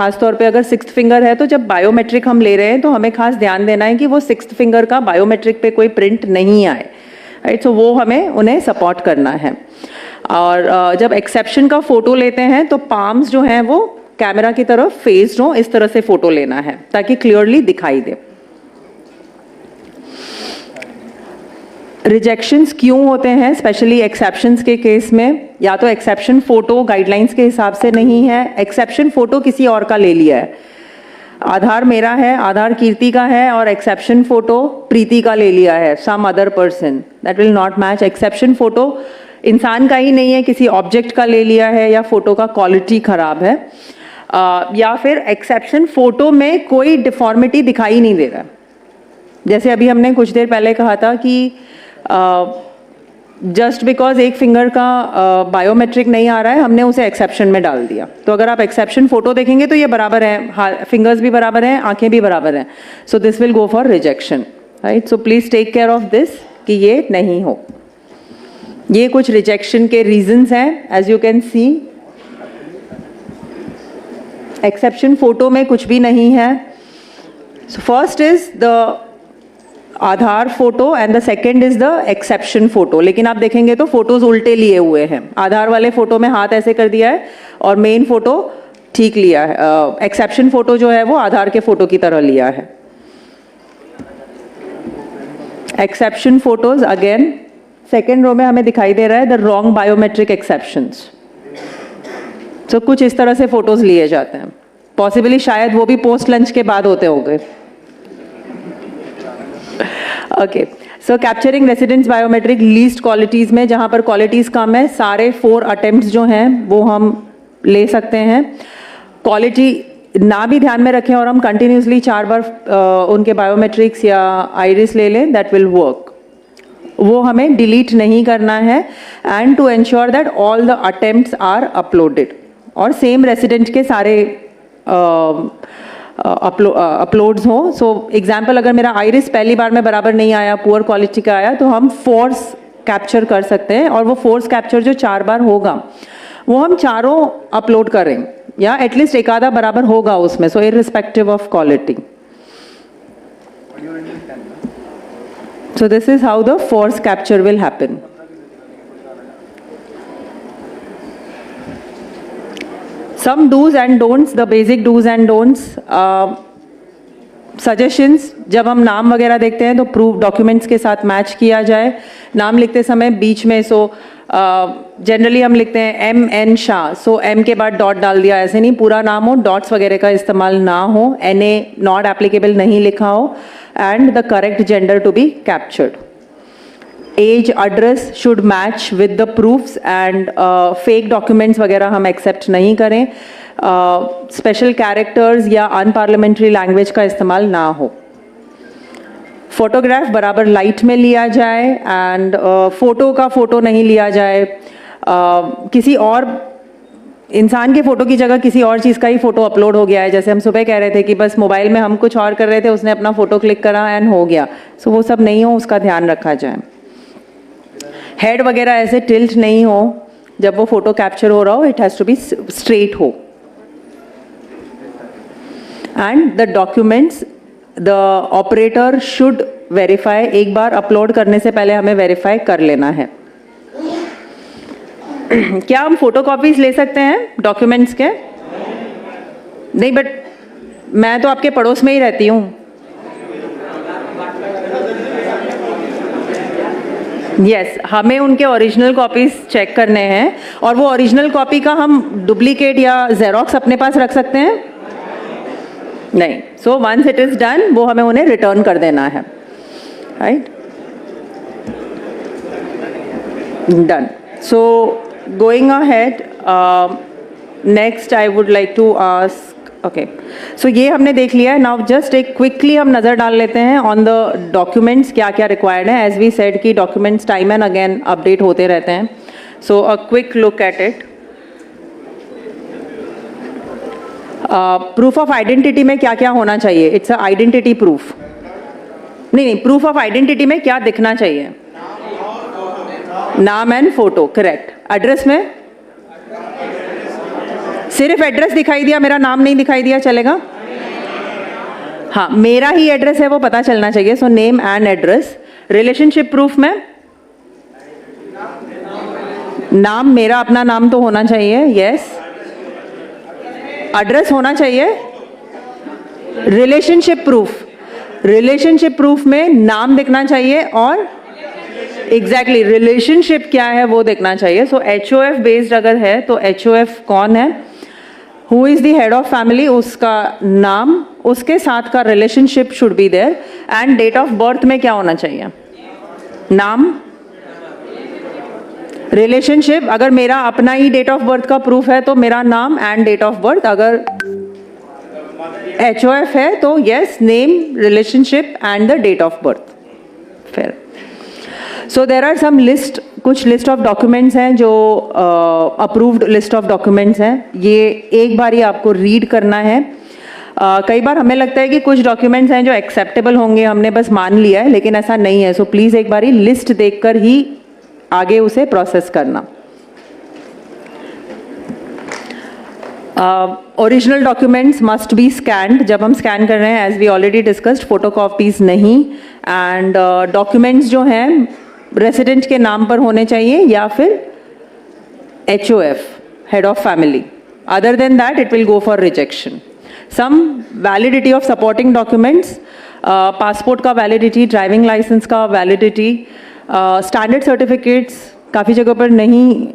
खास तौर पे अगर 6th फिंगर है तो जब बायोमेट्रिक हम ले रहे हैं तो हमें खास ध्यान देना है कि वो 6th फिंगर का बायोमेट्रिक पे कोई प्रिंट नहीं आए, राइट। सो वो हमें उन्हें सपोर्ट करना है। और जब एक्सेप्शन का फोटो लेते हैं तो पाम्स जो हैं वो कैमरा की तरफ फेस्ड हो, इस तरह से फोटो लेना है ताकि क्लियरली दिखाई दे। रिजेक्शंस क्यों होते हैं स्पेशली एक्सेप्शंस के केस में? या तो एक्सेप्शन फोटो गाइडलाइंस के हिसाब से नहीं है, एक्सेप्शन फोटो किसी और का ले लिया है, आधार मेरा है, आधार कीर्ति का है और एक्सेप्शन फोटो प्रीति का ले लिया है, some other person, that will not match. Exception photo इंसान का ही नहीं है, किसी ऑब्जेक्ट का ले लिया है, या फोटो का क्वालिटी खराब है, या फिर एक्सेप्शन फोटो में कोई डिफॉर्मिटी दिखाई नहीं दे रहा। जैसे अभी हमने कुछ देर पहले कहा था कि जस्ट बिकॉज एक फिंगर का बायोमेट्रिक नहीं आ रहा है हमने उसे एक्सेप्शन में डाल दिया। तो अगर आप एक्सेप्शन फोटो देखेंगे तो ये बराबर है, फिंगर्स भी बराबर हैं, आंखें भी बराबर हैं, so this will go for rejection, right. So please take care of this कि ये नहीं हो। ये कुछ रिजेक्शन के रीजंस हैं, as you can see. Exception photo में कुछ भी नहीं है। So first is the Aadhaar photo and the second is the exception photo. लेकिन आप देखेंगे तो फोटोज उल्टे लिए हुए हैं। आधार वाले फोटो में हाथ ऐसे कर दिया है और मेन फोटो ठीक लिया है, एक्सेप्शन फोटो जो है वो आधार के फोटो की तरह लिया है। Exception photos again second row में हमें दिखाई दे रहा है द रॉन्ग बायोमेट्रिक एक्सेप्शंस। तो कुछ इस तरह से फोटोज लिए जाते हैं, पॉसिबली शायद वो भी पोस्ट लंच के बाद होते होंगे। Okay, so capturing residents biometric least qualities में, जहां पर क्वालिटीज कम है, सारे 4 अटेम्प्ट्स जो हैं वो हम ले सकते हैं। क्वालिटी ना भी ध्यान में रखें और हम कंटिन्यूसली 4 बार उनके बायोमेट्रिक्स या आइरिस ले लें, दैट विल वर्क। वो हमें डिलीट नहीं करना है and to ensure that all the attempts are uploaded, और सेम रेसिडेंट के सारे अपलोड्स हो। सो एग्जाम्पल, अगर मेरा आइरिस पहली बार में बराबर नहीं आया, पुअर क्वालिटी का आया, तो हम फोर्स कैप्चर कर सकते हैं, और वो फोर्स कैप्चर जो 4 बार होगा वो हम चारों अपलोड करें, या एटलीस्ट एक आधा बराबर होगा उसमें, so irrespective of quality. So this is how the force capture will happen. Some do's and don'ts, the basic do's and don'ts, suggestions, जब हम नाम वगैरह देखते हैं तो प्रूफ डॉक्यूमेंट्स के साथ मैच किया जाए। नाम लिखते समय बीच में, सो जनरली हम लिखते हैं MN शाह, सो M के बाद डॉट डाल दिया, ऐसे नहीं, पूरा नाम हो, डॉट्स वगैरह का इस्तेमाल ना हो, NA नॉट एप्लीकेबल नहीं लिखा हो, and the correct gender to be captured. Age, address should match with the proofs, and fake documents वगैरह हम एक्सेप्ट नहीं करें। स्पेशल कैरेक्टर्स या अनपार्लियामेंट्री लैंग्वेज का इस्तेमाल ना हो। फोटोग्राफ बराबर लाइट में लिया जाए, एंड फोटो का फोटो नहीं लिया जाए। किसी और इंसान के फोटो की जगह किसी और चीज़ का ही फोटो अपलोड हो गया है, जैसे हम सुबह कह रहे थे कि बस मोबाइल में हम कुछ और कर रहे थे, उसने अपना फोटो क्लिक करा एंड हो गया, सो वो सब नहीं हो, उसका ध्यान रखा जाए। हेड वगैरह ऐसे टिल्ट नहीं हो जब वो फोटो कैप्चर हो रहा हो, it has to be straight हो। And the documents the operator should verify, एक बार अपलोड करने से पहले हमें वेरीफाई कर लेना है। क्या हम फोटो कॉपीज ले सकते हैं डॉक्यूमेंट्स के? नहीं, बट मैं तो आपके पड़ोस में ही रहती हूँ। यस, हमें उनके ओरिजिनल कॉपीज चेक करने हैं, और वो ओरिजिनल कॉपी का हम डुप्लीकेट या जेरोक्स अपने पास रख सकते हैं? नहीं। So once it is done, वो हमें उन्हें रिटर्न कर देना है, right. Done. So going ahead, next I would like to ask, okay, so ये हमने देख लिया है। नाउ जस्ट एक क्विकली हम नज़र डाल लेते हैं ऑन द डॉक्यूमेंट्स, क्या क्या रिक्वायर्ड है। एज वी सेड कि documents time and again update होते रहते हैं, so a quick look at it. Proof of identity में क्या क्या होना चाहिए? It's a identity proof. नहीं, प्रूफ ऑफ आइडेंटिटी में क्या दिखना चाहिए? नाम एंड फोटो, करेक्ट। एड्रेस में सिर्फ एड्रेस दिखाई दिया, मेरा नाम नहीं दिखाई दिया, चलेगा? हाँ, मेरा ही एड्रेस है वो पता चलना चाहिए, so name and address. Relationship proof में नाम, मेरा अपना नाम तो होना चाहिए, यस। एड्रेस होना चाहिए। रिलेशनशिप प्रूफ में नाम दिखना चाहिए और एग्जैक्टली रिलेशनशिप क्या है वो देखना चाहिए। सो HOF बेस्ड अगर है तो HOF कौन है, who is the head of family, उसका नाम, उसके साथ का relationship should be there, and date of birth में क्या होना चाहिए, नाम, रिलेशनशिप। अगर मेरा अपना ही डेट ऑफ बर्थ का प्रूफ है तो मेरा नाम एंड डेट ऑफ बर्थ, अगर HOF है तो yes, name, relationship and the date of birth. फिर so there are some list, कुछ लिस्ट ऑफ डॉक्यूमेंट्स हैं जो अप्रूव्ड लिस्ट ऑफ डॉक्यूमेंट्स हैं, ये एक बार ही आपको रीड करना है। कई बार हमें लगता है कि कुछ डॉक्यूमेंट्स हैं जो एक्सेप्टेबल होंगे, हमने बस मान लिया है, लेकिन ऐसा नहीं है। सो प्लीज़ एक बार ही लिस्ट देखकर ही आगे उसे प्रोसेस करना। Original documents must be scanned, जब हम स्कैन कर रहे हैं, as we already discussed, photocopies नहीं। एंड डॉक्यूमेंट्स जो हैं रेसिडेंट के नाम पर होने चाहिए या फिर HOF, head of family, other than that it will go for rejection. Some validity of supporting documents, passport का वैलिडिटी, ड्राइविंग लाइसेंस का वैलिडिटी, स्टैंडर्ड सर्टिफिकेट्स काफ़ी जगह पर नहीं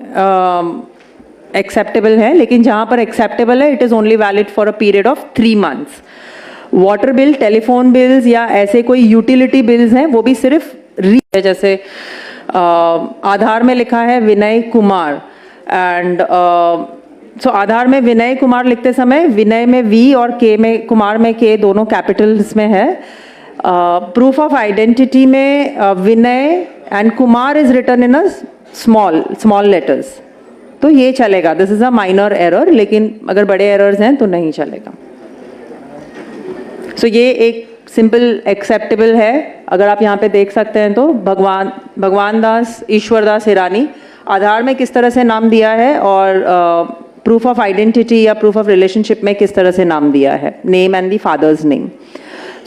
एक्सेप्टेबल है, लेकिन जहाँ पर एक्सेप्टेबल है it is only valid for a period of 3 months। Water bill, telephone bills या ऐसे कोई यूटिलिटी बिल्स हैं वो भी सिर्फ जैसे आधार में लिखा है विनय कुमार, एंड सो आधार में विनय कुमार लिखते समय विनय में V और K में, कुमार में K, दोनों कैपिटल्स में है। प्रूफ ऑफ आइडेंटिटी में Vinay and Kumar is written in a small letters, तो ये चलेगा, this is a minor error, लेकिन अगर बड़े एरर्स हैं तो नहीं चलेगा। सो ये एक सिंपल एक्सेप्टेबल है। अगर आप यहाँ पे देख सकते हैं तो भगवान दास ईश्वर दास हिरानी, आधार में किस तरह से नाम दिया है और प्रूफ ऑफ आइडेंटिटी या प्रूफ ऑफ रिलेशनशिप में किस तरह से नाम दिया है, name and the father's name.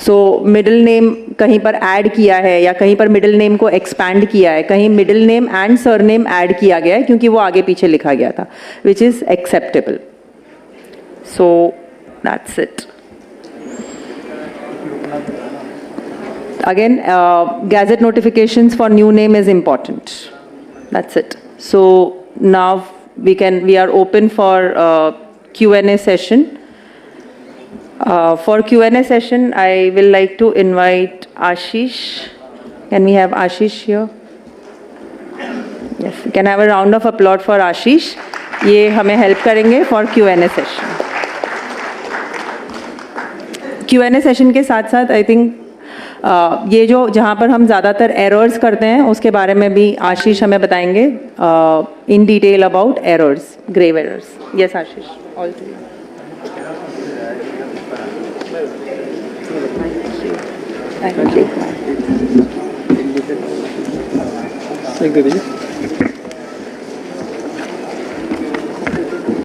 So middle name कहीं पर ऐड किया है या कहीं पर मिडिल नेम को एक्सपैंड किया है, कहीं middle name and surname add किया गया है क्योंकि वो आगे पीछे लिखा गया था, which is acceptable. So that's it. Again, gazette notifications for new name is important. That's it. So now we are open for Q&A session. For Q&A session, I will like to invite Ashish. Can we have Ashish here? Yes, we can have a round of applause for Ashish. ये हमें help करेंगे for Q&A session. Q&A session के साथ साथ I think ये जो जहाँ पर हम ज़्यादातर एरर्स करते हैं उसके बारे में भी आशीष हमें बताएंगे in detail about errors, grave errors. Yes Ashish, all to you. Thank you.